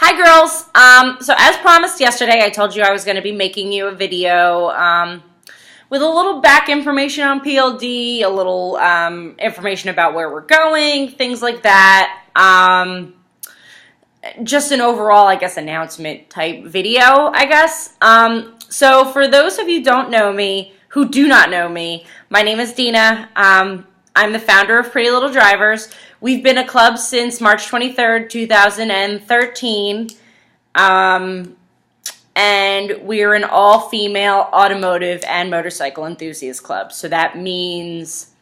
Hi girls! So as promised yesterday, I told you I was going to be making you a video with a little back information on PLD, a little information about where we're going, things like that. Just an overall, I guess, announcement type video, I guess. So for those of you who do not know me, my name is Dina. I'm the founder of Pretty Little Drivers. We've been a club since March 23rd, 2013. And we're an all-female automotive and motorcycle enthusiast club. So that means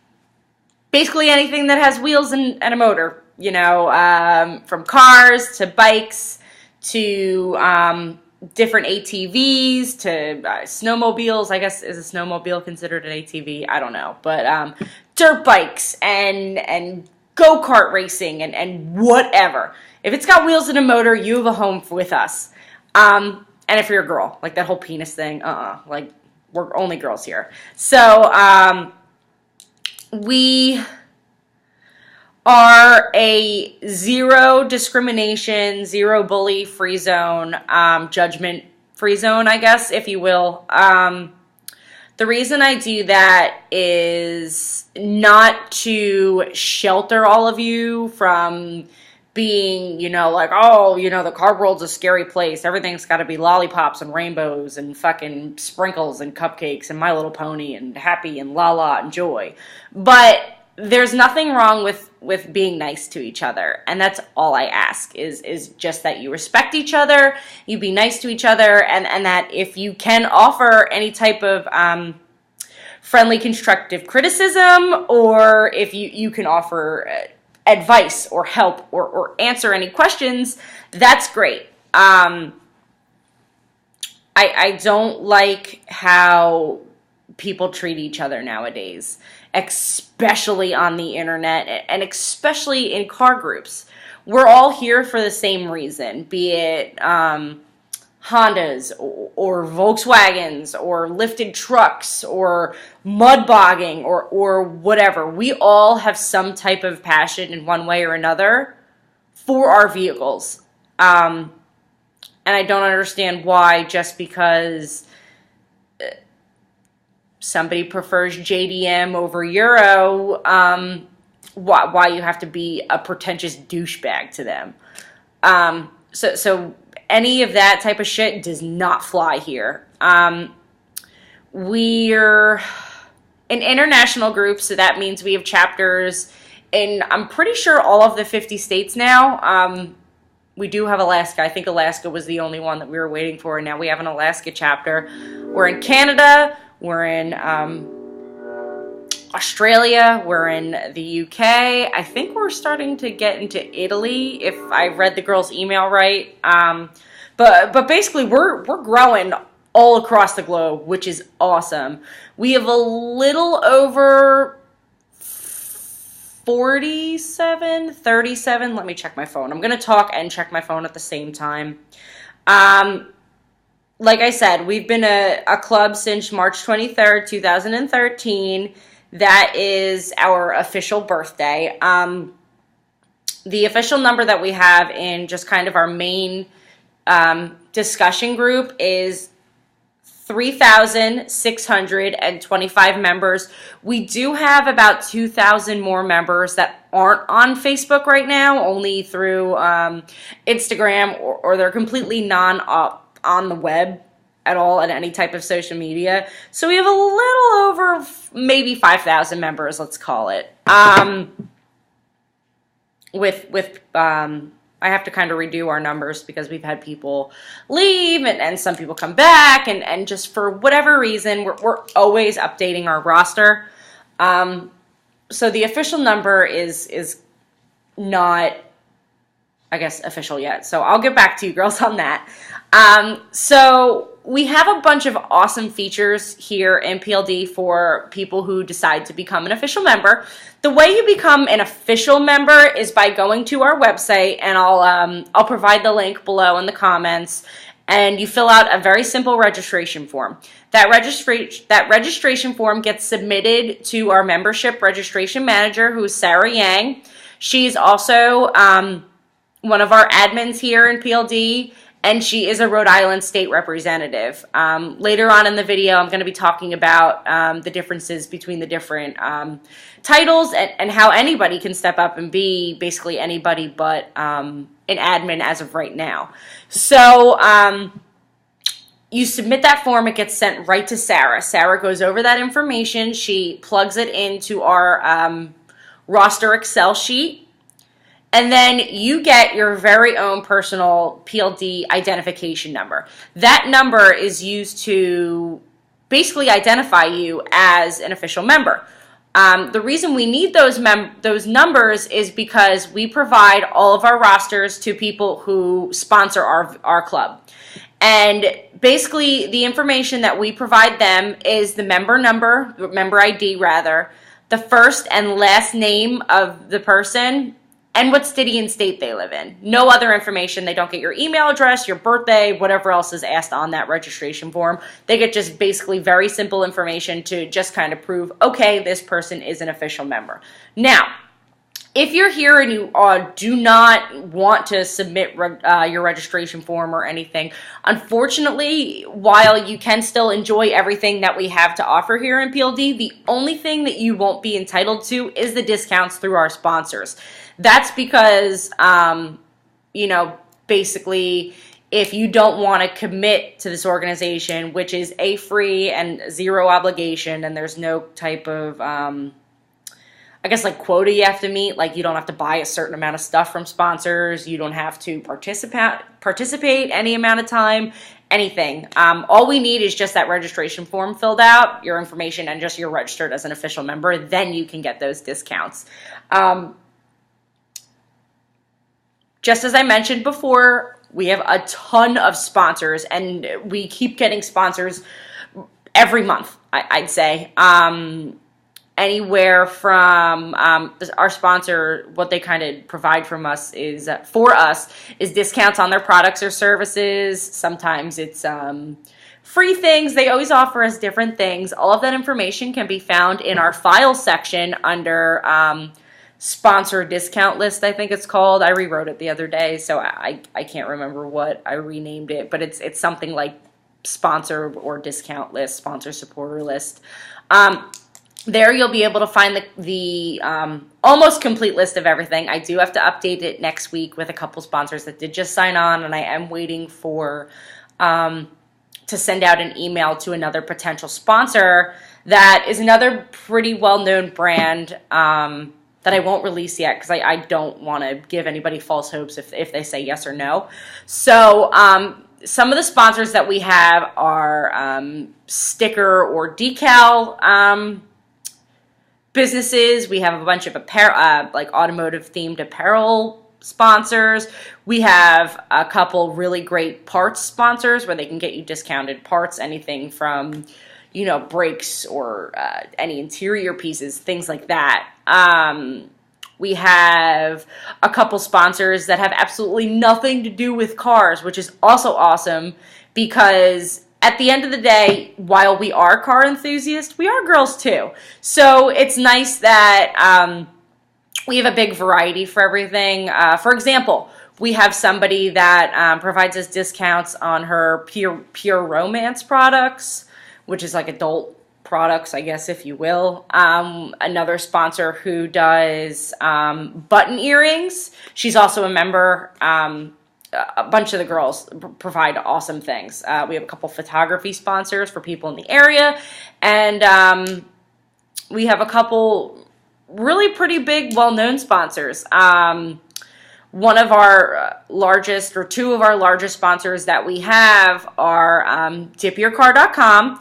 basically anything that has wheels and a motor. You know, from cars to bikes to different ATVs to snowmobiles. I guess, is a snowmobile considered an ATV? I don't know. But dirt bikes and go-kart racing and whatever. If it's got wheels and a motor, you have a home with us. And if you're a girl, like that whole penis thing, like we're only girls here. So we are a zero discrimination, zero bully free zone, judgment free zone, I guess, if you will. The reason I do that is not to shelter all of you from being, you know, like, oh, you know, the car world's a scary place. Everything's got to be lollipops and rainbows and fucking sprinkles and cupcakes and My Little Pony and happy and la la and joy. But there's nothing wrong with being nice to each other, and that's all I ask is just that you respect each other, you be nice to each other, and that if you can offer any type of friendly constructive criticism, or if you can offer advice or help or answer any questions, that's great. I don't like how people treat each other nowadays, especially on the internet and especially in car groups. We're all here for the same reason, be it Hondas or Volkswagens or lifted trucks or mud bogging or whatever. We all have some type of passion in one way or another for our vehicles. And I don't understand why, just because somebody prefers JDM over Euro, why you have to be a pretentious douchebag to them. So any of that type of shit does not fly here. We're an international group, so that means we have chapters in, I'm pretty sure, all of the 50 states now. We do have Alaska. I think Alaska was the only one that we were waiting for, and now we have an Alaska chapter. We're in Canada. We're in Australia. We're in the UK. I think we're starting to get into Italy, if I read the girl's email right. But basically, we're growing all across the globe, which is awesome. We have a little over 37. Let me check my phone. I'm going to talk and check my phone at the same time. Like I said, we've been a club since March 23rd, 2013. That is our official birthday. The official number that we have in just kind of our main discussion group is 3,625 members. We do have about 2,000 more members that aren't on Facebook right now, only through Instagram, or they're completely on the web at all, at any type of social media. So we have a little over maybe 5,000 members, let's call it. I have to kind of redo our numbers because we've had people leave and some people come back, and just for whatever reason, we're always updating our roster. So the official number is not, I guess, official yet. So I'll get back to you girls on that. So we have a bunch of awesome features here in PLD for people who decide to become an official member. The way you become an official member is by going to our website, and I'll provide the link below in the comments, and you fill out a very simple registration form. That registration form gets submitted to our membership registration manager, who is Sarah Yang. She's also one of our admins here in PLD, and she is a Rhode Island state representative. Later on in the video, I'm going to be talking about the differences between the different titles and how anybody can step up and be basically anybody but an admin as of right now. So you submit that form, it gets sent right to Sarah. Sarah goes over that information, she plugs it into our roster Excel sheet, and then you get your very own personal PLD identification number. That number is used to basically identify you as an official member. The reason we need those numbers is because we provide all of our rosters to people who sponsor our club. And basically, the information that we provide them is the member number, member ID rather, the first and last name of the person, and what city and state they live in. No other information. They don't get your email address, your birthday, whatever else is asked on that registration form. They get just basically very simple information to just kind of prove, okay, this person is an official member. Now, if you're here and you do not want to submit your registration form or anything, unfortunately, while you can still enjoy everything that we have to offer here in PLD, the only thing that you won't be entitled to is the discounts through our sponsors. That's because, basically, if you don't want to commit to this organization, which is free and zero obligation, and there's no type of quota you have to meet. Like, you don't have to buy a certain amount of stuff from sponsors. You don't have to participate any amount of time, anything. All we need is just that registration form filled out, your information, and just you're registered as an official member. Then you can get those discounts. Just as I mentioned before, we have a ton of sponsors, and we keep getting sponsors every month, I'd say. Anywhere from our sponsor, what they kind of provide for us is discounts on their products or services. Sometimes it's free things. They always offer us different things. All of that information can be found in our file section under sponsor discount list, I think it's called. I rewrote it the other day, so I can't remember what I renamed it, but it's something like sponsor or discount list, sponsor supporter list. There you'll be able to find the almost complete list of everything. I do have to update it next week with a couple sponsors that did just sign on, and I am waiting for to send out an email to another potential sponsor that is another pretty well-known brand that I won't release yet because I don't want to give anybody false hopes if they say yes or no. So some of the sponsors that we have are sticker or decal businesses. We have a bunch of apparel, like automotive themed apparel sponsors. We have a couple really great parts sponsors where they can get you discounted parts, anything from, brakes or any interior pieces, things like that. We have a couple sponsors that have absolutely nothing to do with cars, which is also awesome because at the end of the day, while we are car enthusiasts, we are girls too. So it's nice that we have a big variety for everything. For example, we have somebody that provides us discounts on her Pure Romance products, which is like adult products, I guess, if you will. Another sponsor who does button earrings. She's also a member. A bunch of the girls provide awesome things. We have a couple photography sponsors for people in the area, and we have a couple really pretty big, well-known sponsors. One of our largest, or two of our largest sponsors that we have are dipyourcar.com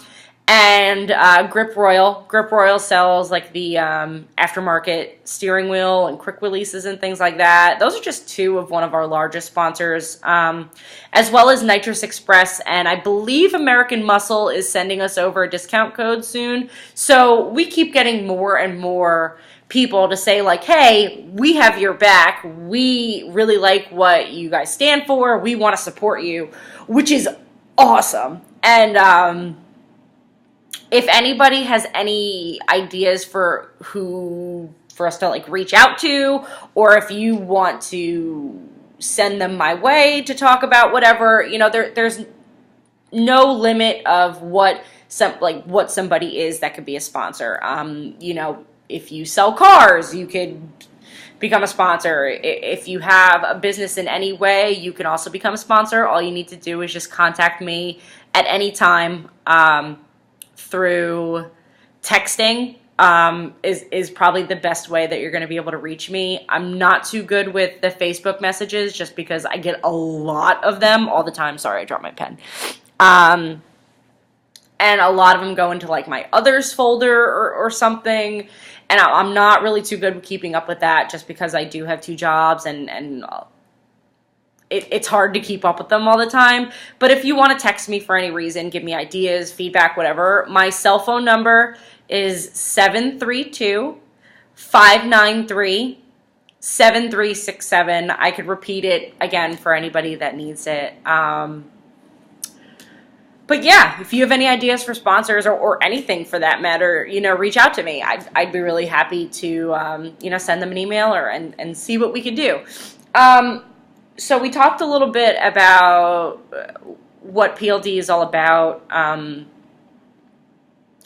and Grip Royal. Grip Royal sells like the aftermarket steering wheel and quick releases and things like that. Those are just two of one of our largest sponsors, as well as Nitrous Express, and I believe American Muscle is sending us over a discount code soon. So we keep getting more and more people to say like, hey, we have your back. We really like what you guys stand for. We want to support you, which is awesome. And if anybody has any ideas for us to like reach out to, or if you want to send them my way to talk about whatever. There's no limit of what somebody is that could be a sponsor. If you sell cars, you could become a sponsor. If you have a business in any way, you can also become a sponsor. All you need to do is just contact me at any time through texting. Is probably the best way that you're going to be able to reach me. I'm not too good with the Facebook messages just because I get a lot of them all the time. Sorry, I dropped my pen. And a lot of them go into like my others folder or something. And I'm not really too good with keeping up with that just because I do have 2 jobs and it's hard to keep up with them all the time. But if you want to text me for any reason, give me ideas, feedback, whatever, my cell phone number is 732-593-7367. I could repeat it again for anybody that needs it. But yeah, if you have any ideas for sponsors or anything for that matter, reach out to me. I'd be really happy to, send them an email and see what we can do. So we talked a little bit about what PLD is all about.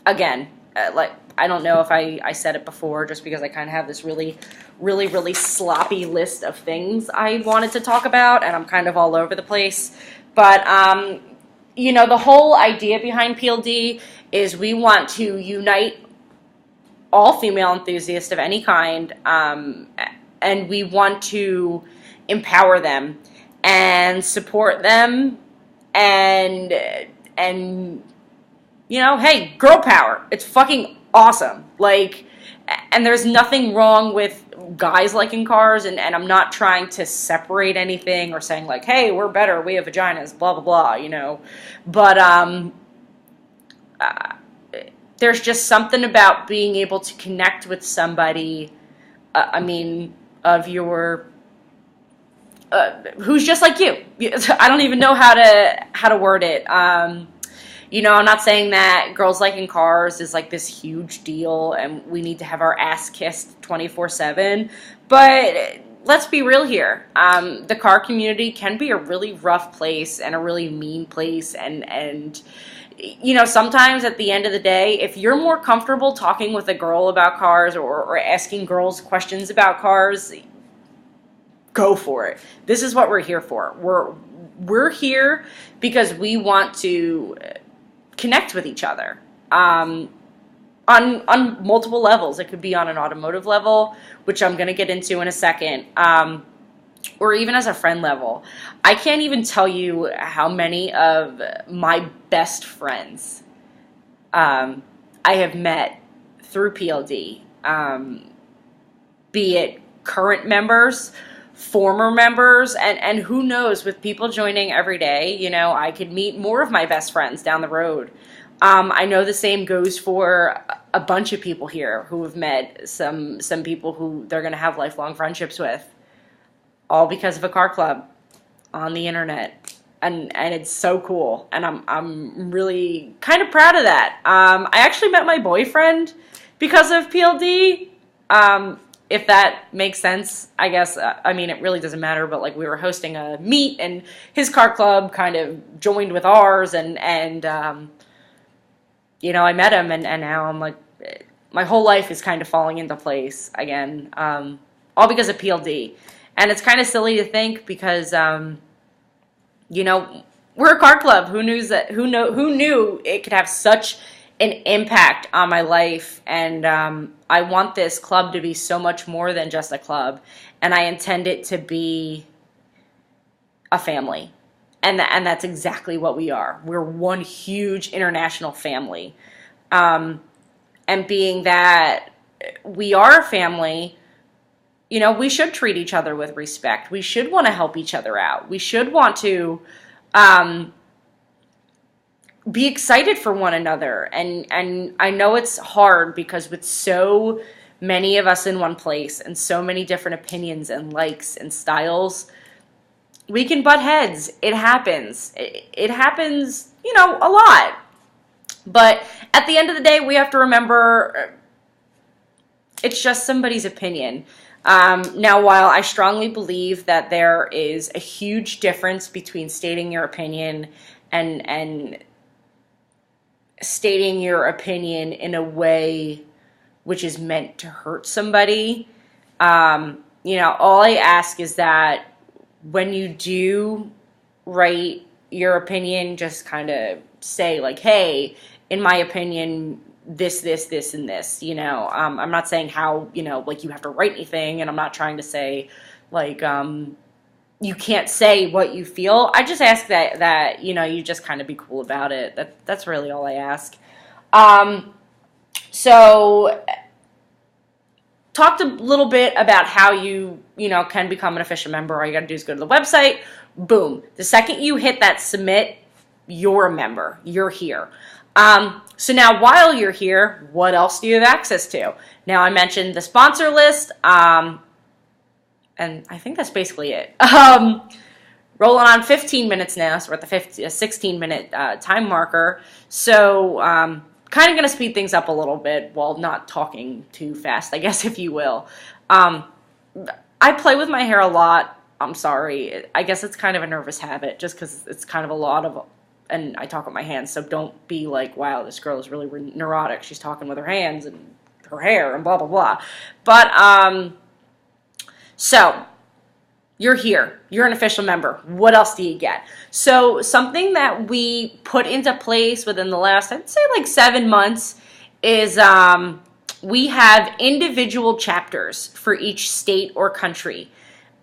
Again, I don't know if I said it before just because I kind of have this really, really, really sloppy list of things I wanted to talk about, and I'm kind of all over the place. But, the whole idea behind PLD is we want to unite all female enthusiasts of any kind, and we want to empower them and support them and hey, girl power. It's fucking awesome. And there's nothing wrong with guys liking cars, and I'm not trying to separate anything or saying like, hey, we're better, we have vaginas, blah, blah, blah, But there's just something about being able to connect with somebody, of your, who's just like you. I don't even know how to word it. I'm not saying that girls liking cars is like this huge deal and we need to have our ass kissed 24/7. But let's be real here. The car community can be a really rough place and a really mean place. And sometimes at the end of the day, if you're more comfortable talking with a girl about cars or asking girls questions about cars, go for it. This is what we're here for. We're here because we want to connect with each other on multiple levels. It could be on an automotive level, which I'm going to get into in a second, or even as a friend level. I can't even tell you how many of my best friends I have met through PLD, be it current members, former members, and who knows, with people joining every day, I could meet more of my best friends down the road. I know the same goes for a bunch of people here who have met some people who they're going to have lifelong friendships with, all because of a car club on the internet. And it's so cool, and I'm really kind of proud of that. I actually met my boyfriend because of PLD. If that makes sense, I guess. It really doesn't matter, but we were hosting a meet and his car club kind of joined with ours, and I met him, and now I'm like, my whole life is kind of falling into place again, all because of PLD. And it's kind of silly to think because, we're a car club. Who knew it could have such an impact on my life? And I want this club to be so much more than just a club, and I intend it to be a family, and that's exactly what we are. We're one huge international family, and being that we are a family, we should treat each other with respect. We should want to help each other out. We should want to be excited for one another. And I know it's hard because with so many of us in one place and so many different opinions and likes and styles, we can butt heads. It happens. It happens, a lot. But at the end of the day, we have to remember it's just somebody's opinion. Now, while I strongly believe that there is a huge difference between stating your opinion and stating your opinion in a way which is meant to hurt somebody, all I ask is that when you do write your opinion, just kind of say like, hey, in my opinion, this, and this, I'm not saying how, like you have to write anything, and I'm not trying to say like, you can't say what you feel. I just ask that you just kind of be cool about it. That's really all I ask. So talked a little bit about how you can become an official member. All you got to do is go to the website. Boom. The second you hit that submit, you're a member. You're here. So now while you're here, what else do you have access to? Now I mentioned the sponsor list, and I think that's basically it. Rolling on 15 minutes now, so we're at the 16-minute time marker. So kind of going to speed things up a little bit while not talking too fast, I guess, if you will. I play with my hair a lot. I'm sorry. I guess it's kind of a nervous habit just because it's kind of a lot of, and I talk with my hands, so don't be like, wow, this girl is really neurotic. She's talking with her hands and her hair and blah, blah, blah. But, so you're here. You're an official member. What else do you get? So something that we put into place within the last, I'd say like 7 months, is we have individual chapters for each state or country.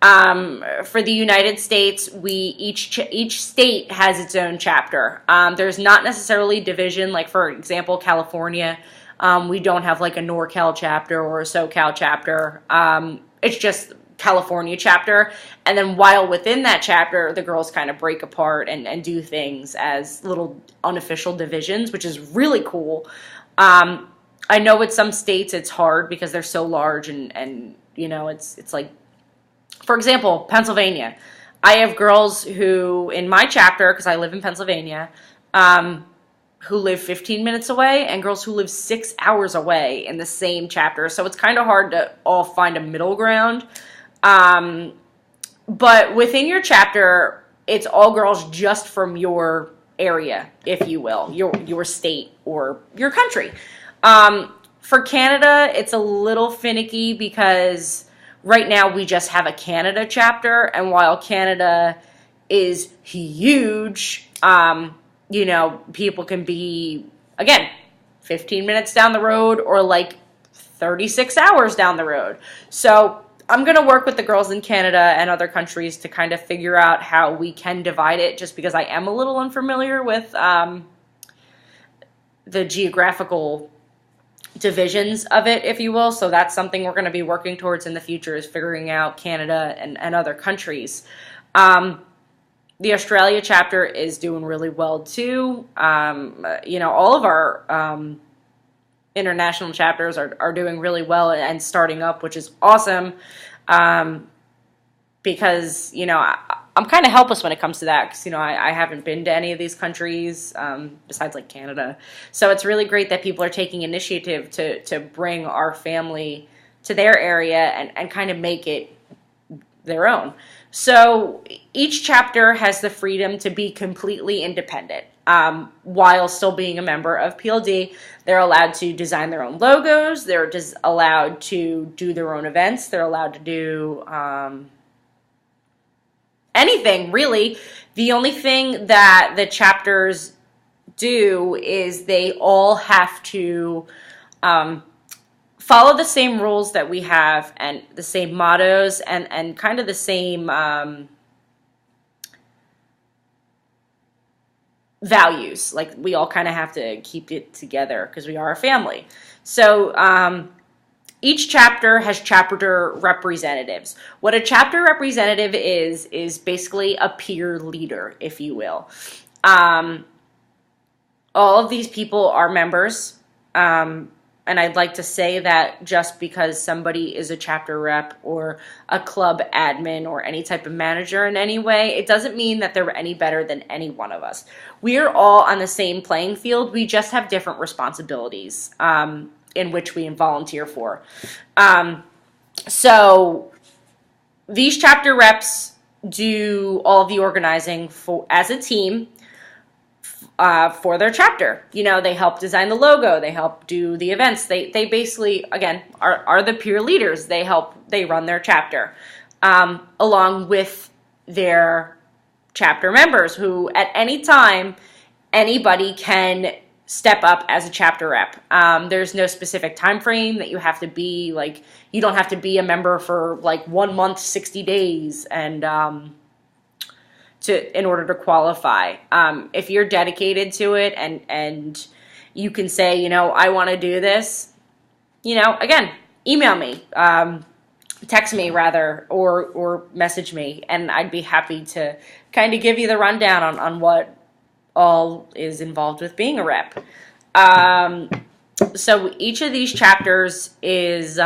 For the United States, each state has its own chapter. There's not necessarily division, like for example, California. We don't have like a NorCal chapter or a SoCal chapter. It's just California chapter, and then while within that chapter, the girls kind of break apart and do things as little unofficial divisions, which is really cool. I know with some states it's hard because they're so large, and it's like, for example, Pennsylvania. I have girls who in my chapter, because I live in Pennsylvania, who live 15 minutes away, and girls who live 6 hours away in the same chapter. So it's kind of hard to all find a middle ground. But within your chapter, it's all girls just from your area, if you will, your state or your country. For Canada, it's a little finicky because right now we just have a Canada chapter, and while Canada is huge, people can be, again, 15 minutes down the road or like 36 hours down the road. So I'm going to work with the girls in Canada and other countries to kind of figure out how we can divide it, just because I am a little unfamiliar with the geographical divisions of it, if you will. So that's something we're going to be working towards in the future, is figuring out Canada and other countries. The Australia chapter is doing really well too. All of our international chapters are doing really well and starting up, which is awesome, because I'm kind of helpless when it comes to that, because I haven't been to any of these countries besides like Canada. So it's really great that people are taking initiative to bring our family to their area and kind of make it their own. So each chapter has the freedom to be completely independent. While still being a member of PLD, they're allowed to design their own logos. They're just allowed to do their own events. They're allowed to do anything, really. The only thing that the chapters do is they all have to follow the same rules that we have, and the same mottos, and kind of the same values. Like, we all kind of have to keep it together because we are a family. So each chapter has chapter representatives. What a chapter representative is basically a peer leader, if you will. All of these people are members. And I'd like to say that just because somebody is a chapter rep or a club admin or any type of manager in any way, it doesn't mean that they're any better than any one of us. We are all on the same playing field. We just have different responsibilities in which we volunteer for. So these chapter reps do all of the organizing for as a team for their chapter. You know, they help design the logo, they help do the events. They basically, again, are the peer leaders. They run their chapter along with their chapter members, who at any time anybody can step up as a chapter rep. There's no specific time frame that you have to be, like, you don't have to be a member for like 1 month, 60 days, and in order to qualify. If you're dedicated to it, and you can say, you know, I want to do this, you know, again, email me, text me rather, or message me, and I'd be happy to kind of give you the rundown on what all is involved with being a rep. So each of these chapters is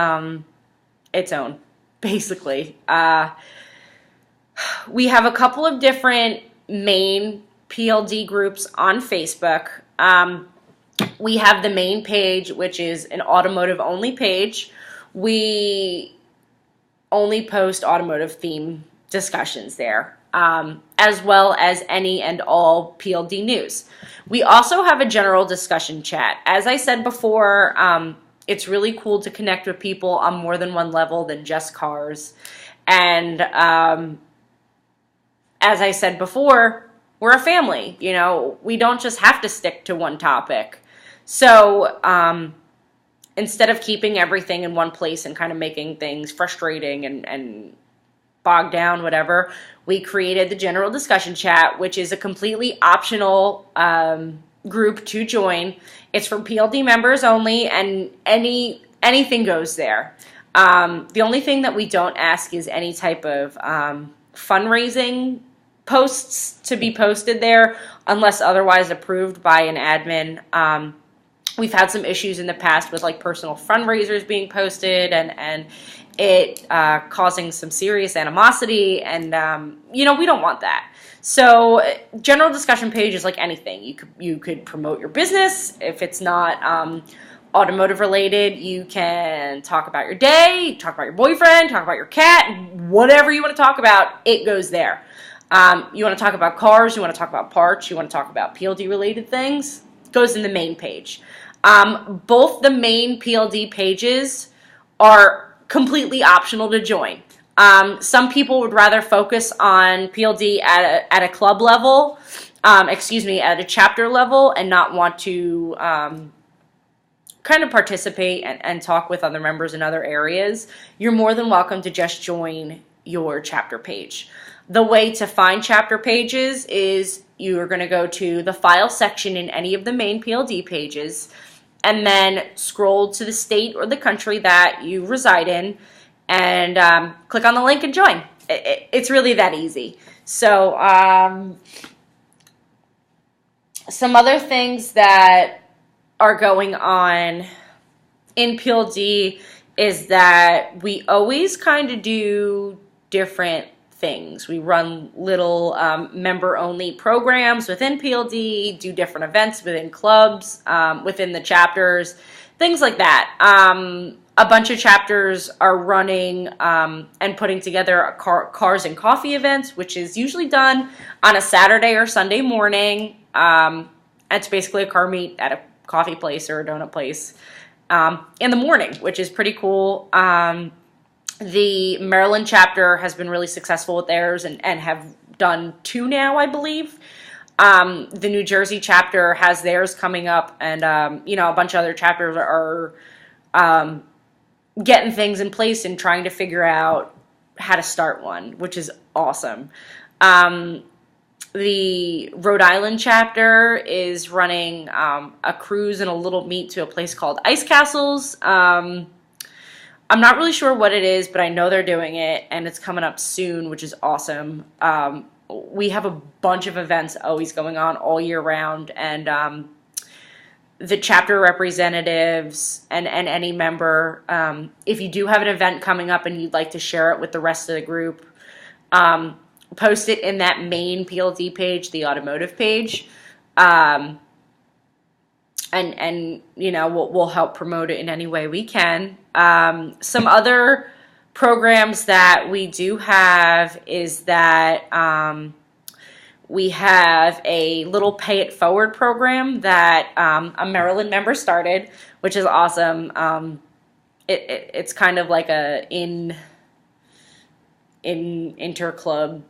its own, basically. We have a couple of different main PLD groups on Facebook. We have the main page, which is an automotive only page. We only post automotive theme discussions there, as well as any and all PLD news. We also have a general discussion chat. As I said before, it's really cool to connect with people on more than one level than just cars. And as I said before, we're a family. You know, we don't just have to stick to one topic. So instead of keeping everything in one place and kind of making things frustrating and bogged down, whatever, we created the general discussion chat, which is a completely optional group to join. It's for PLD members only, and anything goes there. The only thing that we don't ask is any type of fundraising posts to be posted there unless otherwise approved by an admin. We've had some issues in the past with like personal fundraisers being posted and it causing some serious animosity, and you know, we don't want that. So general discussion page is like anything. You could promote your business. If it's not automotive related, you can talk about your day, talk about your boyfriend, talk about your cat, whatever you want to talk about, it goes there. You want to talk about cars, you want to talk about parts, you want to talk about PLD related things, it goes in the main page. Both the main PLD pages are completely optional to join. Some people would rather focus on PLD at a club level, at a chapter level, and not want to kind of participate and talk with other members in other areas. You're more than welcome to just join your chapter page. The way to find chapter pages is you're going to go to the file section in any of the main PLD pages, and then scroll to the state or the country that you reside in, and click on the link and join. It's really that easy. So some other things that are going on in PLD is that we always kind of do different things. We run little member-only programs within PLD, do different events within clubs, within the chapters, things like that. A bunch of chapters are running and putting together a cars and coffee events, which is usually done on a Saturday or Sunday morning. It's basically a car meet at a coffee place or a donut place in the morning, which is pretty cool. The Maryland chapter has been really successful with theirs and have done 2 now, I believe. The New Jersey chapter has theirs coming up, and you know, a bunch of other chapters are getting things in place and trying to figure out how to start one, which is awesome. The Rhode Island chapter is running a cruise and a little meet to a place called Ice Castles. I'm not really sure what it is, but I know they're doing it, and it's coming up soon, which is awesome. We have a bunch of events always going on all year round, and the chapter representatives and any member, if you do have an event coming up and you'd like to share it with the rest of the group, post it in that main PLD page, the automotive page, and you know, we'll help promote it in any way we can. Some other programs that we do have is that we have a little Pay It Forward program that a Maryland member started, which is awesome. It's kind of like a interclub,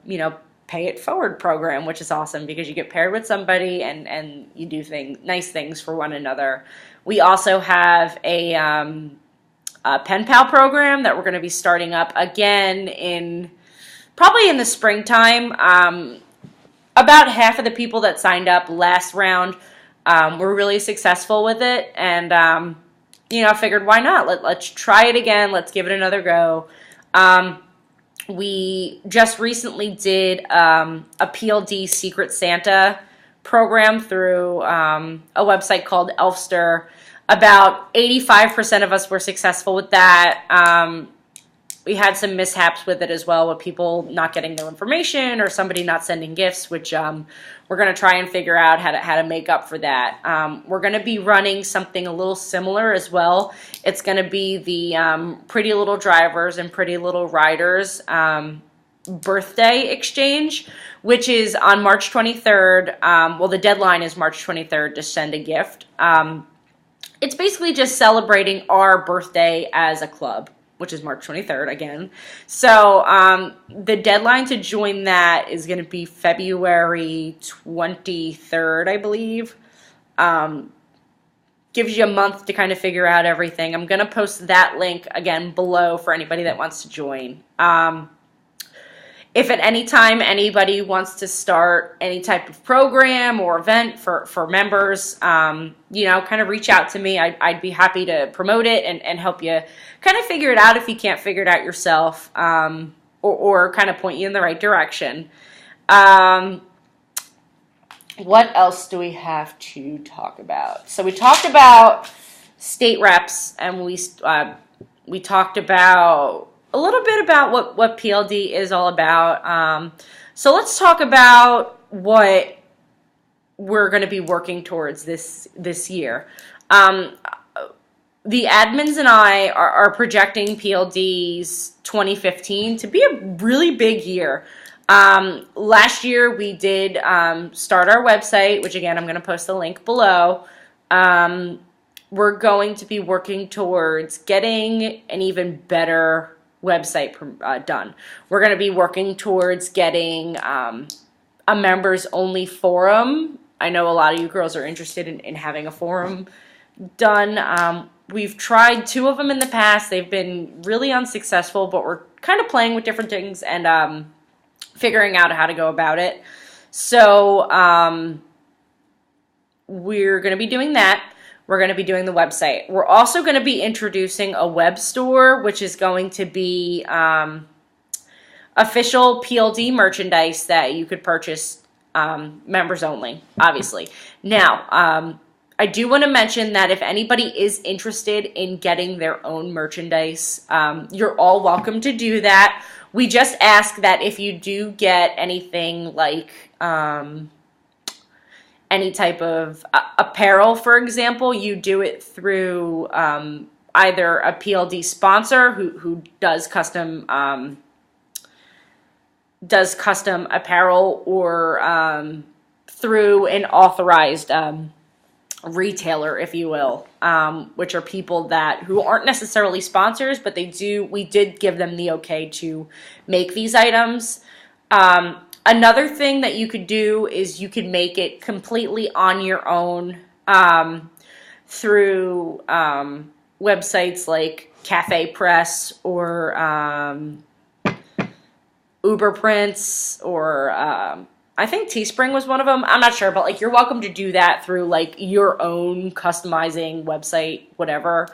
Pay It Forward program, which is awesome because you get paired with somebody and you do nice things for one another. We also have a Pen Pal program that we're going to be starting up again probably in the springtime. About half of the people that signed up last round were really successful with it, and I figured why not? Let's try it again. Let's give it another go. We just recently did a PLD Secret Santa program through a website called Elfster. About 85% of us were successful with that. We had some mishaps with it as well, with people not getting their information or somebody not sending gifts, which we're going to try and figure out how to make up for that. We're going to be running something a little similar as well. It's going to be the Pretty Little Drivers and Pretty Little Riders birthday exchange, which is on March 23rd. Well, the deadline is March 23rd to send a gift. It's basically just celebrating our birthday as a club, which is March 23rd again. So the deadline to join that is going to be February 23rd, I believe. Gives you a month to kind of figure out everything. I'm going to post that link again below for anybody that wants to join. If at any time anybody wants to start any type of program or event for members, kind of reach out to me. I'd be happy to promote it and help you kind of figure it out if you can't figure it out yourself, or kind of point you in the right direction. What else do we have to talk about? So we talked about state reps, and we talked about a little bit about what PLD is all about. So let's talk about what we're going to be working towards this year. The admins and I are projecting PLD's 2015 to be a really big year. Last year we did start our website, which again I'm going to post the link below. We're going to be working towards getting an even better website done. We're going to be working towards getting a members only forum. I know a lot of you girls are interested in having a forum done. We've tried 2 of them in the past. They've been really unsuccessful, but we're kind of playing with different things and figuring out how to go about it. So we're going to be doing that. We're going to be doing the website. We're also going to be introducing a web store, which is going to be official PLD merchandise that you could purchase, members only, obviously. Now, I do want to mention that if anybody is interested in getting their own merchandise, you're all welcome to do that. We just ask that if you do get anything like any type of apparel, for example, you do it through either a PLD sponsor who does custom apparel, or through an authorized retailer, if you will, which are people who aren't necessarily sponsors, but we did give them the okay to make these items. Another thing that you could do is you could make it completely on your own through websites like Cafe Press or Uber Prints, or I think Teespring was one of them. I'm not sure, but you're welcome to do that through your own customizing website, whatever.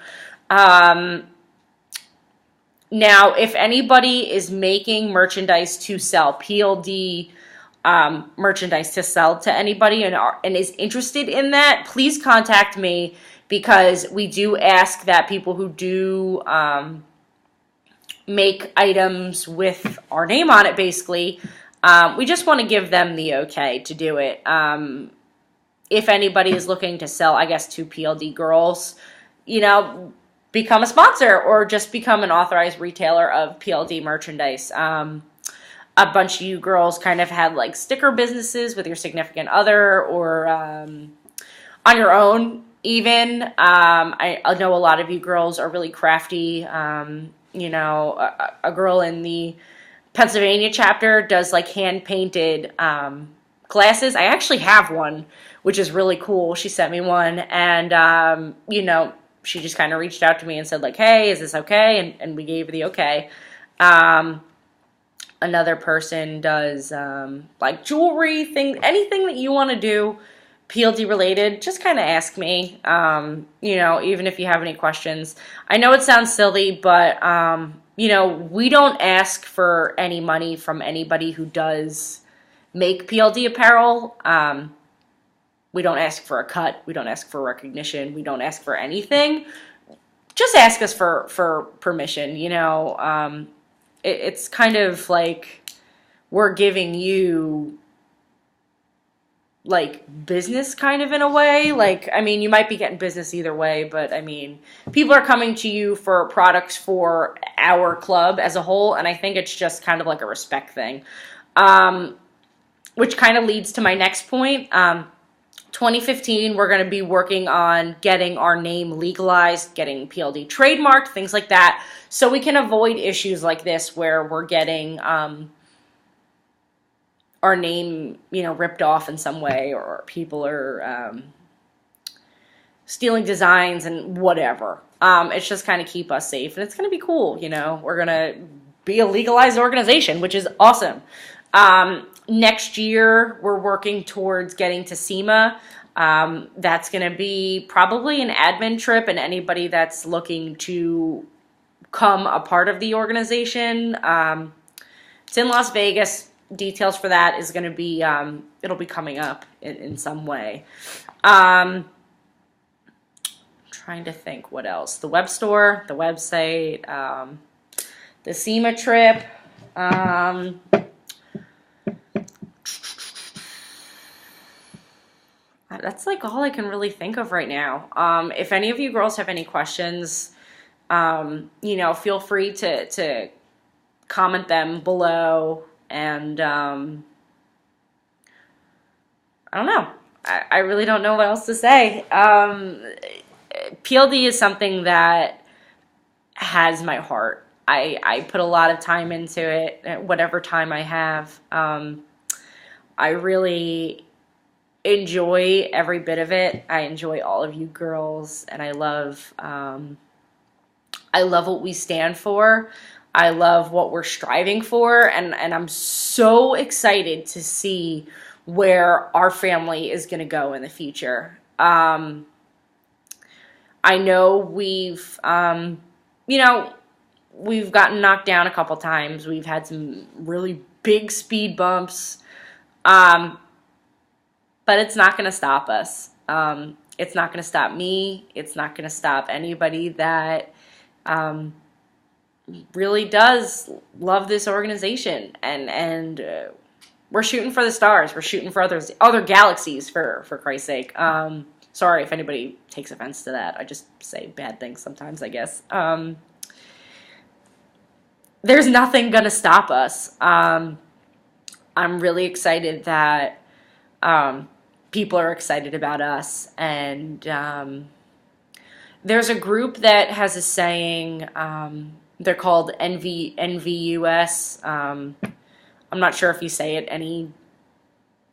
Now, if anybody is making merchandise to sell, PLD merchandise to sell to anybody and is interested in that, please contact me, because we do ask that people who do make items with our name on it, basically, we just want to give them the okay to do it. If anybody is looking to sell, I guess, to PLD girls, become a sponsor or just become an authorized retailer of PLD merchandise. A bunch of you girls kind of had like sticker businesses with your significant other or on your own even. I know a lot of you girls are really crafty. You know, a girl in the Pennsylvania chapter does like hand painted glasses. I actually have one, which is really cool. She sent me one, and you know, she just kind of reached out to me and said like, "Hey, is this okay?" And we gave her the okay. Another person does like jewelry things, anything that you want to do PLD related, just kind of ask me. You know, even if you have any questions. I know it sounds silly, but you know, we don't ask for any money from anybody who does make PLD apparel. We don't ask for a cut. We don't ask for recognition. We don't ask for anything. Just ask us for permission. You know, it's kind of like we're giving you like business kind of in a way. Like, I mean, you might be getting business either way, but I mean, people are coming to you for products for our club as a whole, and I think it's just kind of like a respect thing. Which kind of leads to my next point. 2015, we're going to be working on getting our name legalized, getting PLD trademarked, things like that, so we can avoid issues like this where we're getting our name, you know, ripped off in some way, or people are stealing designs and whatever. It's just kind of keep us safe, and it's going to be cool. You know, we're going to be a legalized organization, which is awesome. Next year, we're working towards getting to SEMA. That's going to be probably an admin trip, and anybody that's looking to come a part of the organization. It's in Las Vegas. Details for that is going to be, it'll be coming up in some way. Trying to think what else. The web store, the website, the SEMA trip. That's like all I can really think of right now. If any of you girls have any questions, you know, feel free to comment them below. And I don't know. I really don't know what else to say. PLD is something that has my heart. I put a lot of time into it, whatever time I have. I really enjoy every bit of it. I enjoy all of you girls, and I love what we stand for. I love what we're striving for, and I'm so excited to see where our family is going to go in the future. I know we've, you know, we've gotten knocked down a couple times. We've had some really big speed bumps, but it's not going to stop us. It's not going to stop me. It's not going to stop anybody that really does love this organization, and we're shooting for the stars. We're shooting for other galaxies, for Christ's sake. Sorry if anybody takes offense to that. I just say bad things sometimes, I guess. There's nothing gonna stop us. I'm really excited that people are excited about us, and there's a group that has a saying. They're called NVUS. I'm not sure if you say it any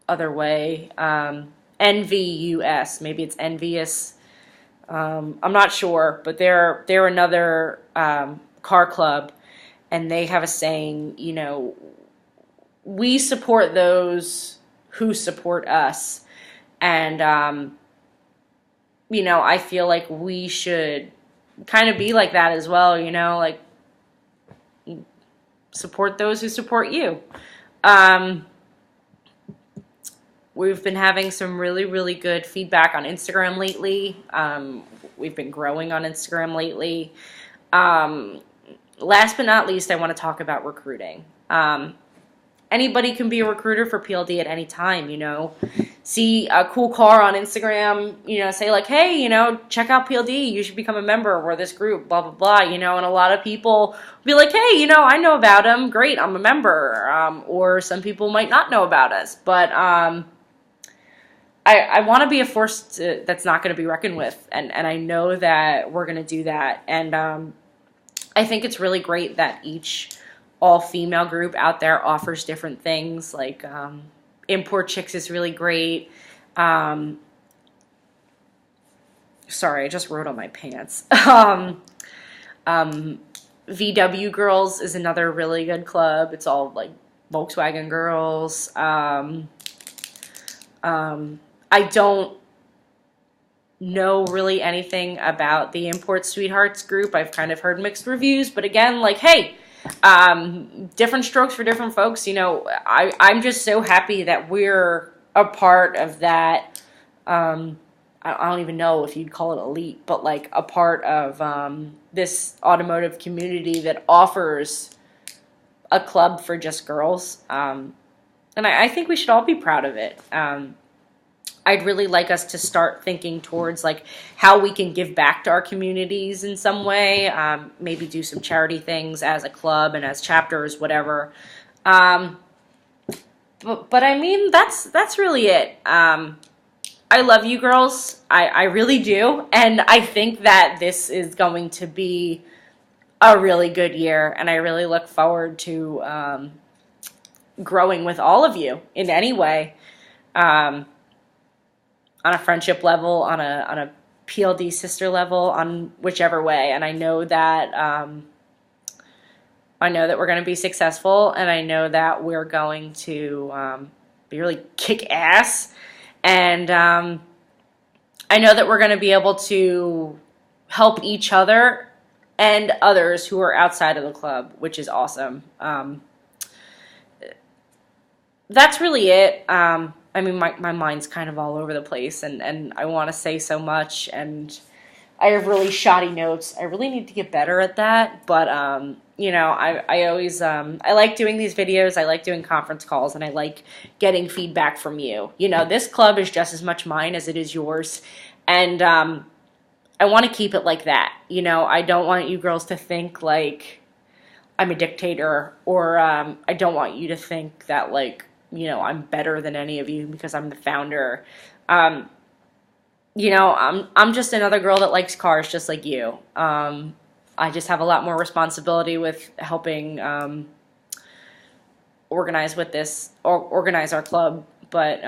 other way. NVUS. Maybe it's envious. I'm not sure, but they're another car club, and they have a saying. You know, we support those who support us, and you know, I feel like we should kind of be like that as well. You know, like, support those who support you. We've been having some really, really good feedback on Instagram lately. We've been growing on Instagram lately. Last but not least, I want to talk about recruiting. anybody can be a recruiter for PLD at any time, you know. See a cool car on Instagram, you know, say like, hey, you know, check out PLD, you should become a member. We're this group, blah, blah, blah, you know. And a lot of people be like, hey, you know, I know about them. Great, I'm a member. Or some people might not know about us. But I want to be a force that's not going to be reckoned with. And I know that we're going to do that. And I think it's really great that each all-female group out there offers different things. Like Import Chicks is really great. Sorry, I just wrote on my pants. VW Girls is another really good club. It's all like Volkswagen girls. I don't know really anything about the Import Sweethearts group. I've kind of heard mixed reviews, but again, like, hey, different strokes for different folks. You know, I'm just so happy that we're a part of that. I don't even know if you'd call it elite, but like a part of this automotive community that offers a club for just girls. And I think we should all be proud of it. I'd really like us to start thinking towards like how we can give back to our communities in some way. Maybe do some charity things as a club and as chapters, whatever. But I mean, that's really it. I love you girls. I really do. And I think that this is going to be a really good year. And I really look forward to growing with all of you in any way. On a friendship level, on a PLD sister level, on whichever way. And I know that we're going to be successful, and I know that we're going to be really kick ass. And I know that we're going to be able to help each other and others who are outside of the club, which is awesome. That's really it. I mean, my mind's kind of all over the place, and I want to say so much, and I have really shoddy notes. I really need to get better at that, but, you know, I always, I like doing these videos, I like doing conference calls, and I like getting feedback from you. You know, this club is just as much mine as it is yours, and I want to keep it like that. You know, I don't want you girls to think, like, I'm a dictator, or I don't want you to think that, like, you know, I'm better than any of you because I'm the founder. You know, I'm just another girl that likes cars just like you. I just have a lot more responsibility with helping organize our club. But,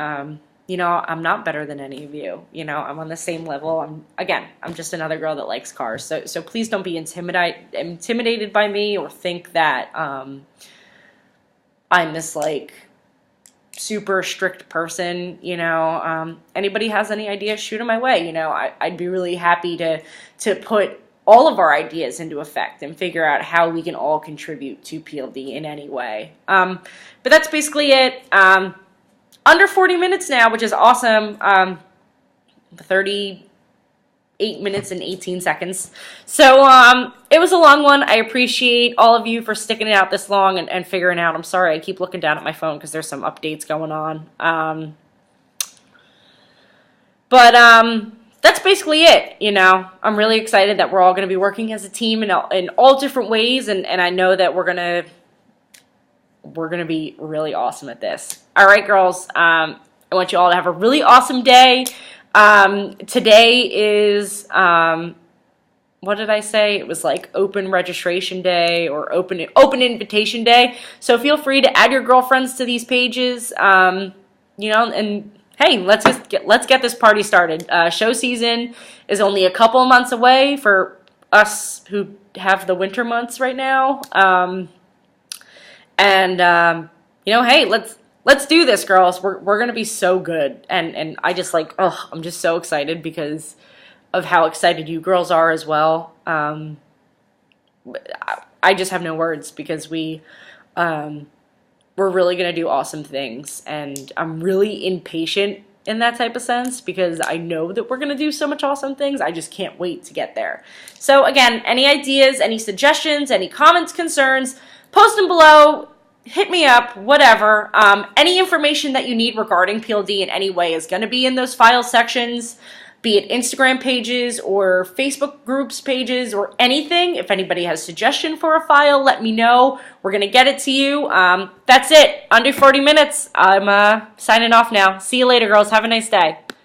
you know, I'm not better than any of you. You know, I'm on the same level. I'm just another girl that likes cars. So please don't be intimidated by me or think that I'm this, like, super strict person. You know, anybody has any ideas, shoot them my way. You know, I'd be really happy to put all of our ideas into effect and figure out how we can all contribute to PLD in any way. But that's basically it. Under 40 minutes now, which is awesome. 38 minutes and 18 seconds. So it was a long one. I appreciate all of you for sticking it out this long and figuring out. I'm sorry, I keep looking down at my phone because there's some updates going on. But that's basically it. You know, I'm really excited that we're all going to be working as a team in all different ways, and I know that we're gonna be really awesome at this. All right, girls. I want you all to have a really awesome day. Today is, what did I say? It was like open registration day or open invitation day. So feel free to add your girlfriends to these pages. You know, and hey, let's get this party started. Show season is only a couple of months away for us who have the winter months right now. You know, hey, let's do this, girls. We're gonna be so good, and I just like, I'm just so excited because of how excited you girls are as well. I just have no words because we're really gonna do awesome things, and I'm really impatient in that type of sense because I know that we're gonna do so much awesome things. I just can't wait to get there. So again, any ideas, any suggestions, any comments, concerns, post them below. hit me up, whatever. Any information that you need regarding PLD in any way is going to be in those file sections, be it Instagram pages or Facebook groups pages or anything. If anybody has a suggestion for a file, let me know. We're going to get it to you. That's it. Under 40 minutes. I'm signing off now. See you later, girls. Have a nice day.